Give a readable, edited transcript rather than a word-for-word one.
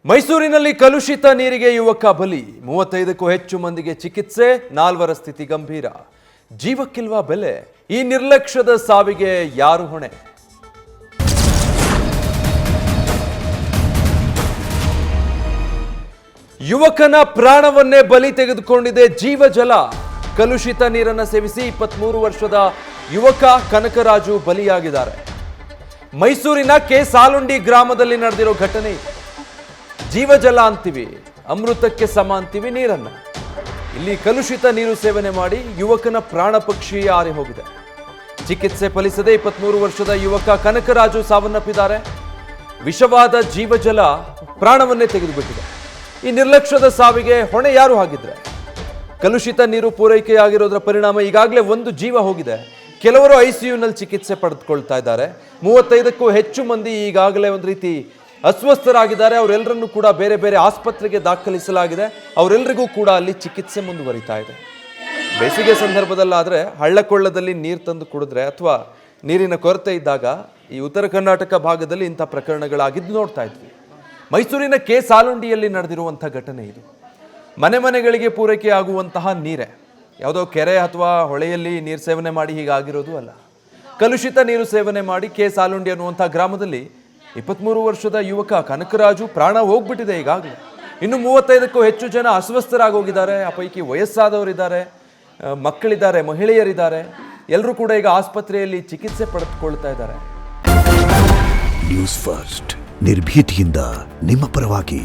ಮೈಸೂರಿನಲ್ಲಿ ಕಲುಷಿತ ನೀರಿಗೆ ಯುವಕ ಬಲಿ 35ಕ್ಕೂ ಹೆಚ್ಚು ಮಂದಿಗೆ ಚಿಕಿತ್ಸೆ 4 ಸ್ಥಿತಿ ಗಂಭೀರ ಜೀವಕ್ಕಿಲ್ವಾ ಬೆಲೆ ಈ ನಿರ್ಲಕ್ಷ್ಯದ ಸಾವಿಗೆ ಯಾರು ಹೊಣೆ ಯುವಕನ ಪ್ರಾಣವನ್ನೇ ಬಲಿ ತೆಗೆದುಕೊಂಡಿದೆ ಜೀವಜಲ ಕಲುಷಿತ ನೀರನ್ನು ಸೇವಿಸಿ 23 ವರ್ಷದ ಯುವಕ ಕನಕರಾಜು ಬಲಿಯಾಗಿದ್ದಾರೆ ಮೈಸೂರಿನ ಕೆ ಸಾಲುಂಡಿ ಗ್ರಾಮದಲ್ಲಿ ನಡೆದಿರೋ ಘಟನೆ ಜೀವಜಲ ಅಂತೀವಿ ಅಮೃತಕ್ಕೆ ಸಮ ಅಂತೀವಿ ನೀರನ್ನ ಇಲ್ಲಿ ಕಲುಷಿತ ನೀರು ಸೇವನೆ ಮಾಡಿ ಯುವಕನ ಪ್ರಾಣ ಪಕ್ಷಿ ಹಾರಿ ಹೋಗಿದೆ ಚಿಕಿತ್ಸೆ ಫಲಿಸದೆ 23 ವರ್ಷದ ಯುವಕ ಕನಕರಾಜು ಸಾವನ್ನಪ್ಪಿದ್ದಾರೆ ವಿಷವಾದ ಜೀವಜಲ ಪ್ರಾಣವನ್ನೇ ತೆಗೆದುಬಿಟ್ಟಿದೆ ಈ ನಿರ್ಲಕ್ಷ್ಯದ ಸಾವಿಗೆ ಹೊಣೆ ಯಾರು ಹಾಗಿದ್ರೆ ಕಲುಷಿತ ನೀರು ಪೂರೈಕೆಯಾಗಿರೋದ್ರ ಪರಿಣಾಮ ಈಗಾಗಲೇ ಒಂದು ಜೀವ ಹೋಗಿದೆ ಕೆಲವರು ಐಸಿಯುನಲ್ಲಿ ಚಿಕಿತ್ಸೆ ಪಡೆದುಕೊಳ್ತಾ ಇದ್ದಾರೆ 35ಕ್ಕೂ ಹೆಚ್ಚು ಮಂದಿ ಈಗಾಗಲೇ ಒಂದು ರೀತಿ ಅಸ್ವಸ್ಥರಾಗಿದ್ದಾರೆ ಅವರೆಲ್ಲರನ್ನೂ ಕೂಡ ಬೇರೆ ಬೇರೆ ಆಸ್ಪತ್ರೆಗೆ ದಾಖಲಿಸಲಾಗಿದೆ ಅವರೆಲ್ಲರಿಗೂ ಕೂಡ ಅಲ್ಲಿ ಚಿಕಿತ್ಸೆ ಮುಂದುವರಿತಾ ಇದೆ ಬೇಸಿಗೆ ಸಂದರ್ಭದಲ್ಲಾದರೆ ಹಳ್ಳಕೊಳ್ಳದಲ್ಲಿ ನೀರು ತಂದು ಕುಡಿದ್ರೆ ಅಥವಾ ನೀರಿನ ಕೊರತೆ ಇದ್ದಾಗ ಈ ಉತ್ತರ ಕರ್ನಾಟಕ ಭಾಗದಲ್ಲಿ ಇಂಥ ಪ್ರಕರಣಗಳಾಗಿದ್ದು ನೋಡ್ತಾ ಇದ್ವಿ ಮೈಸೂರಿನ ಕೆ ಸಾಲುಂಡಿಯಲ್ಲಿ ನಡೆದಿರುವಂಥ ಘಟನೆ ಇದು ಮನೆಗಳಿಗೆ ಪೂರೈಕೆ ಆಗುವಂತಹ ನೀರೇ ಯಾವುದೋ ಕೆರೆ ಅಥವಾ ಹೊಳೆಯಲ್ಲಿ ನೀರು ಸೇವನೆ ಮಾಡಿ ಹೀಗಾಗಿರೋದು ಅಲ್ಲ ಕಲುಷಿತ ನೀರು ಸೇವನೆ ಮಾಡಿ ಕೆ ಸಾಲುಂಡಿ ಅನ್ನುವಂಥ ಗ್ರಾಮದಲ್ಲಿ 23 ವರ್ಷದ ಯುವಕ ಕನಕರಾಜು ಪ್ರಾಣ ಹೋಗ್ಬಿಟ್ಟಿದೆ ಈಗಾಗಲೇ ಇನ್ನು 35ಕ್ಕೂ ಹೆಚ್ಚು ಜನ ಅಸ್ವಸ್ಥರಾಗೋಗಿದ್ದಾರೆ ಆ ಪೈಕಿ ವಯಸ್ಸಾದವರಿದ್ದಾರೆ ಮಕ್ಕಳಿದ್ದಾರೆ ಮಹಿಳೆಯರಿದ್ದಾರೆ ಎಲ್ಲರೂ ಕೂಡ ಈಗ ಆಸ್ಪತ್ರೆಯಲ್ಲಿ ಚಿಕಿತ್ಸೆ ಪಡೆದುಕೊಳ್ತಾ ಇದ್ದಾರೆ ನ್ಯೂಸ್ ಫಸ್ಟ್ ನಿರ್ಭೀತಿಯಿಂದ ನಿಮ್ಮ ಪರವಾಗಿ.